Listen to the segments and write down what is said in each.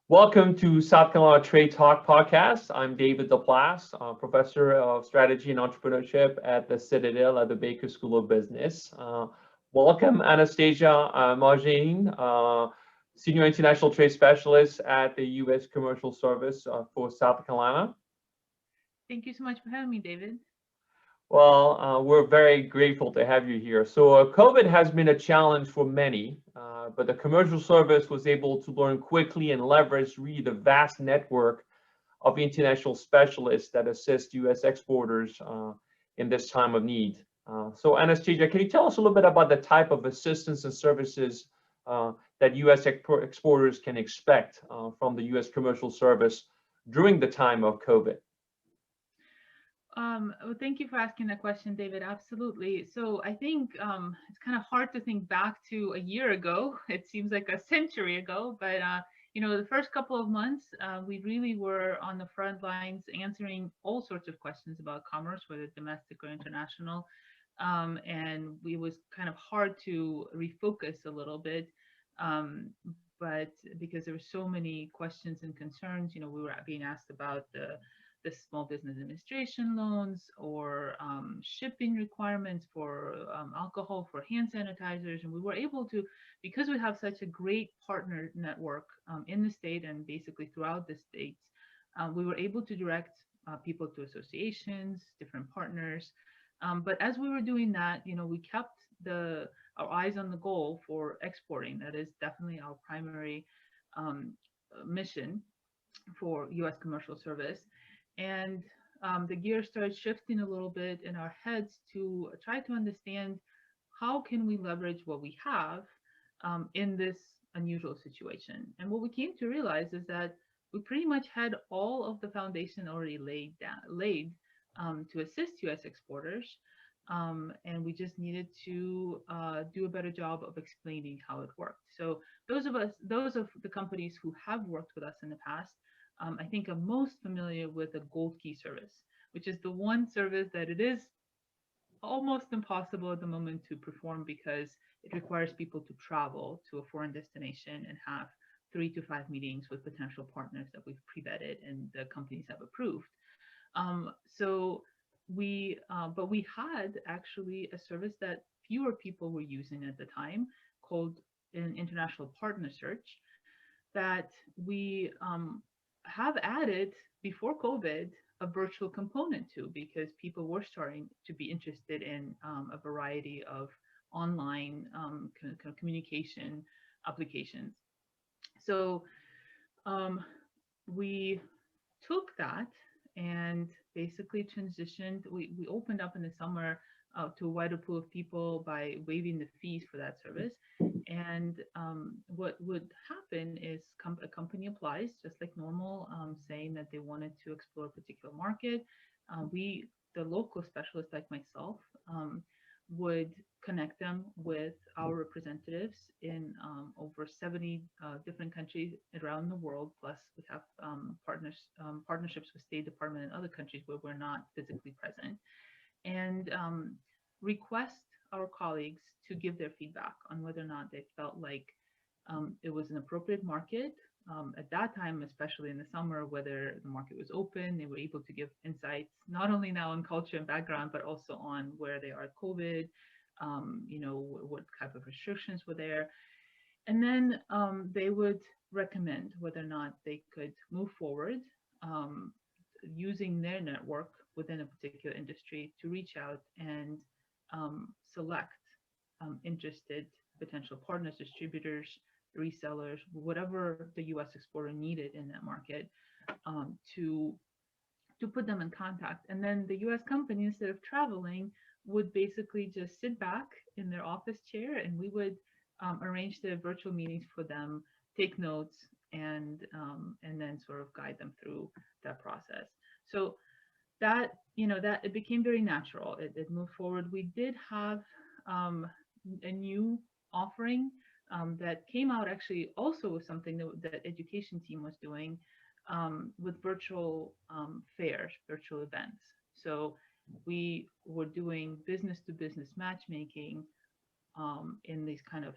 Welcome to South Carolina Trade Talk podcast. I'm David Duplass, professor of strategy and entrepreneurship at the Citadel at the Baker School of Business. Welcome, Anastasia Mukherjee, senior international trade specialist at the U.S. Commercial Service for South Carolina. Thank you so much for having me, David. Well, we're very grateful to have you here. So COVID has been a challenge for many, but the commercial service was able to learn quickly and leverage really the vast network of international specialists that assist U.S. exporters in this time of need. So Anastasia, can you tell us a little bit about the type of assistance and services that U.S. exporters can expect from the U.S. Commercial Service during the time of COVID? Well, thank you for asking that question, David. Absolutely. So I think it's kind of hard to think back to a year ago. It seems like a century ago, but the first couple of months, we really were on the front lines answering all sorts of questions about commerce, whether domestic or international. And it was kind of hard to refocus a little bit. But because there were so many questions and concerns, we were being asked about the small business administration loans or shipping requirements for alcohol, for hand sanitizers. And we were able to, because we have such a great partner network in the state and basically throughout the states, we were able to direct people to associations, different partners. But as we were doing that, we kept our eyes on the goal for exporting. That is definitely our primary mission for U.S. commercial service. And the gears started shifting a little bit in our heads to try to understand how can we leverage what we have in this unusual situation. And what we came to realize is that we pretty much had all of the foundation already laid to assist U.S. exporters. And we just needed to do a better job of explaining how it worked. So those of the companies who have worked with us in the past, I think I'm most familiar with the Gold Key service, which is the one service that it is almost impossible at the moment to perform because it requires people to travel to a foreign destination and have 3 to 5 meetings with potential partners that we've pre-vetted and the companies have approved. But we had actually a service that fewer people were using at the time called an international partner search that we have added before COVID a virtual component to, because people were starting to be interested in a variety of online communication applications. So we took that and basically transitioned. We opened up in the summer to a wider pool of people by waiving the fees for that service. And what would happen is a company applies just like normal, saying that they wanted to explore a particular market. The local specialist like myself, would connect them with our representatives in over 70 different countries around the world. Plus, we have partnerships with State Department and other countries where we're not physically present, and request our colleagues to give their feedback on whether or not they felt like it was an appropriate market. At that time, especially in the summer, whether the market was open, they were able to give insights, not only now on culture and background, but also on where they are at COVID, what type of restrictions were there. And then they would recommend whether or not they could move forward using their network within a particular industry to reach out and select interested potential partners, distributors, resellers, whatever the U.S. exporter needed in that market, to put them in contact. And then the U.S. company, instead of traveling, would basically just sit back in their office chair, and we would arrange the virtual meetings for them, take notes, and then sort of guide them through that process. So that it became very natural. It moved forward. We did have a new offering that came out actually also with something that education team was doing with virtual fairs, virtual events. So we were doing business to business matchmaking in these kind of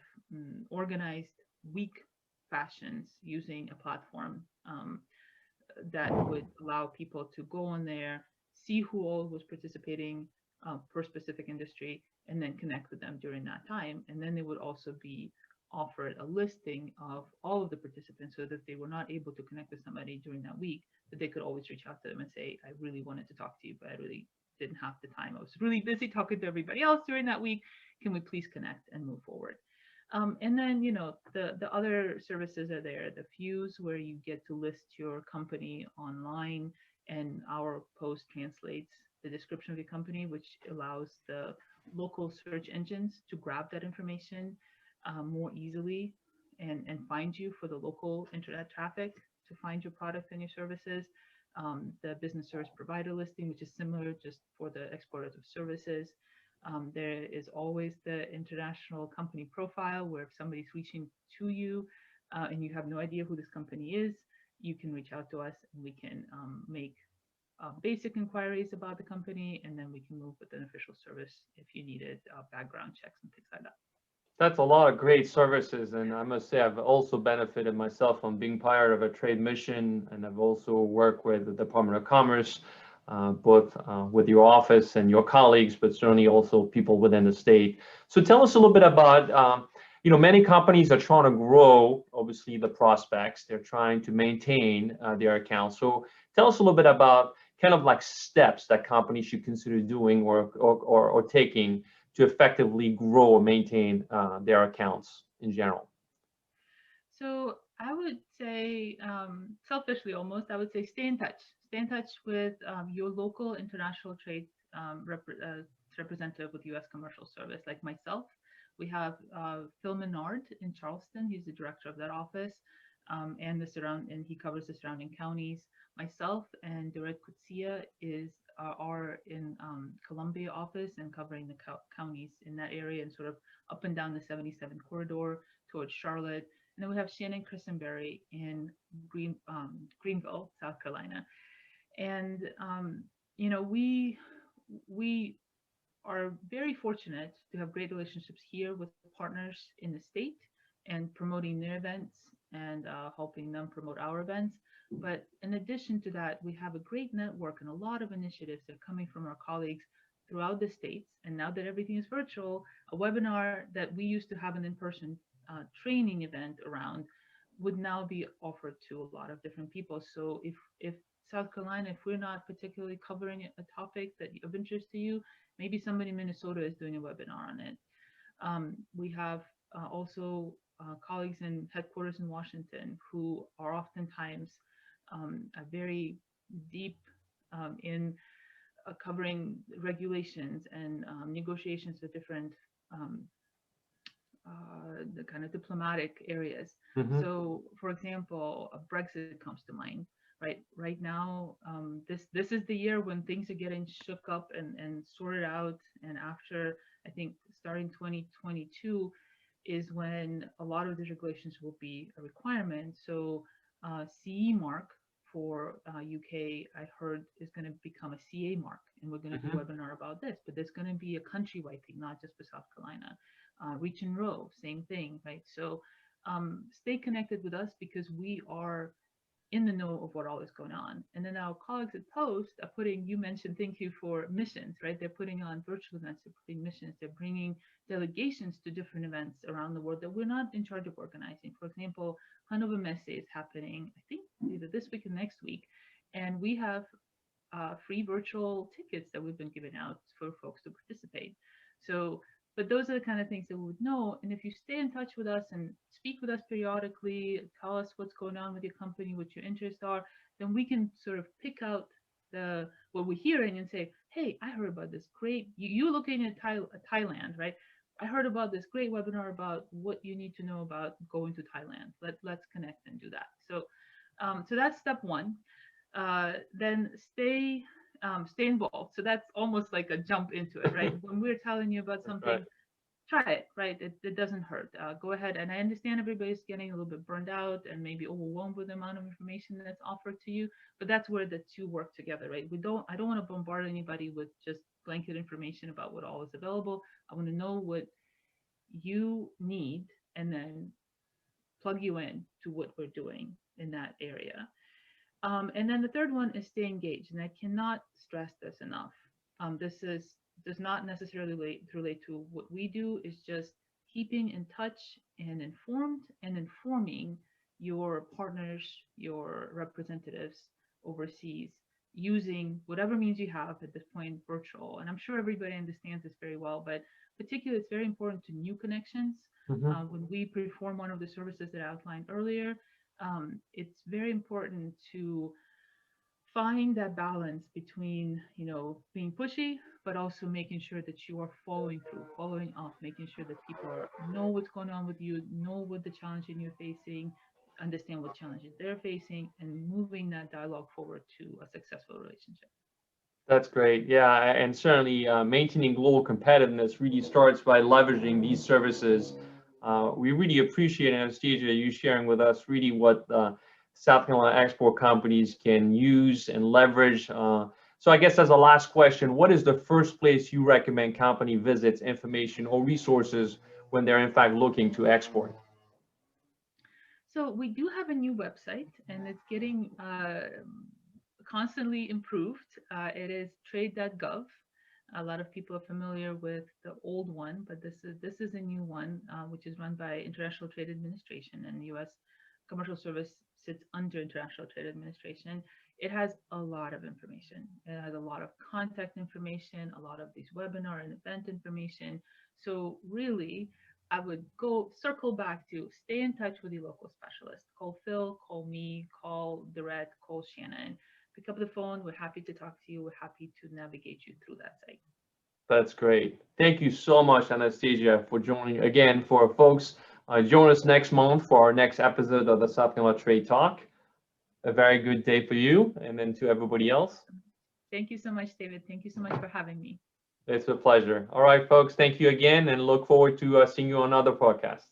organized week fashions using a platform that would allow people to go on there, see who all was participating per specific industry, and then connect with them during that time. And then they would also be offered a listing of all of the participants, so that if they were not able to connect with somebody during that week, that they could always reach out to them and say, I really wanted to talk to you, but I really didn't have the time. I was really busy talking to everybody else during that week. Can we please connect and move forward? And then, the other services are there, the Fuse, where you get to list your company online, and our post translates the description of your company, which allows the local search engines to grab that information more easily and find you for the local internet traffic to find your product and your services. The business service provider listing, which is similar just for the exporters of services. There is always the international company profile, where if somebody's reaching to you and you have no idea who this company is, you can reach out to us and we can make basic inquiries about the company, and then we can move with an official service if you needed background checks and things like that. That's a lot of great services, and I must say I've also benefited myself from being part of a trade mission, and I've also worked with the Department of Commerce, both with your office and your colleagues, but certainly also people within the state. So tell us a little bit about, many companies are trying to grow, obviously, the prospects. They're trying to maintain their accounts. So tell us a little bit about kind of like steps that companies should consider doing or taking to effectively grow or maintain their accounts in general. So I would say, selfishly almost, I would say stay in touch. Stay in touch with your local international trade representative with U.S. Commercial Service, like myself. We have Phil Menard in Charleston. He's the director of that office, and he covers the surrounding counties. Myself and Doret Kutsia are in Columbia office and covering the counties in that area and sort of up and down the 77 corridor towards Charlotte. And then we have Shannon Christenberry in Greenville, South Carolina. And, we are very fortunate to have great relationships here with partners in the state and promoting their events and helping them promote our events. But in addition to that, we have a great network and a lot of initiatives that are coming from our colleagues throughout the states. And now that everything is virtual, a webinar that we used to have an in-person training event around would now be offered to a lot of different people. So if South Carolina, if we're not particularly covering a topic that of interest to you, maybe somebody in Minnesota is doing a webinar on it. We have also colleagues in headquarters in Washington who are oftentimes very deep in covering regulations and negotiations with different the kind of diplomatic areas. Mm-hmm. So, for example, Brexit comes to mind. Right now, this is the year when things are getting shook up and sorted out. And after, I think, starting 2022 is when a lot of these regulations will be a requirement. So CE mark for UK, I heard, is going to become a CA mark, and we're going to do a webinar about this. But there's going to be a countrywide thing, not just for South Carolina. Reach and row, same thing, right? So stay connected with us because we are in the know of what all is going on. And then our colleagues at Post are putting, you mentioned, thank you for missions, right? They're putting on virtual events, they're putting missions, they're bringing delegations to different events around the world that we're not in charge of organizing. For example, Hanover Messe is happening, I think, either this week or next week. And we have free virtual tickets that we've been giving out for folks to participate. So, but those are the kind of things that we would know. And if you stay in touch with us and speak with us periodically, tell us what's going on with your company, what your interests are, then we can sort of pick out what we're hearing and say, hey, I heard about this great, you're looking at Thailand, right? I heard about this great webinar about what you need to know about going to Thailand. Let's connect and do that. So, so that's step one. Then stay involved. So that's almost like a jump into it, right? When we're telling you about something, right. Try it, right? It doesn't hurt. Go ahead. And I understand everybody's getting a little bit burned out and maybe overwhelmed with the amount of information that's offered to you, but that's where the two work together, right? I don't want to bombard anybody with just blanket information about what all is available. I want to know what you need and then plug you in to what we're doing in that area. And then the third one is stay engaged. And I cannot stress this enough. This does not necessarily relate to what we do. It's just keeping in touch and informed and informing your partners, your representatives overseas, using whatever means you have at this point, virtual. And I'm sure everybody understands this very well, but particularly it's very important to new connections. When we perform one of the services that I outlined earlier, it's very important to find that balance between, being pushy, but also making sure that you are following through, following up, making sure that people know what's going on with you, know what the challenges you're facing, understand what challenges they're facing, and moving that dialogue forward to a successful relationship. That's great. Yeah, and certainly maintaining global competitiveness really starts by leveraging these services. We really appreciate, Anastasia, you sharing with us really what South Carolina export companies can use and leverage. So I guess as a last question, what is the first place you recommend company visits, information, or resources when they're in fact looking to export? So we do have a new website, and it's getting constantly improved. It is trade.gov. A lot of people are familiar with the old one, but this is a new one, which is run by International Trade Administration, and U.S. Commercial Service sits under International Trade Administration. It has a lot of information. It has a lot of contact information, a lot of these webinar and event information. So really, I would circle back to stay in touch with your local specialist. Call Phil, call me, call Dorette, call Shannon. Pick up the phone. We're happy to talk to you. We're happy to navigate you through that site. That's great. Thank you so much, Anastasia, for joining again. For folks, join us next month for our next episode of the South Carolina Trade Talk. A very good day for you, and then to everybody else. Thank you so much, David. Thank you so much for having me. It's a pleasure. All right, folks, thank you again, and look forward to seeing you on other podcasts.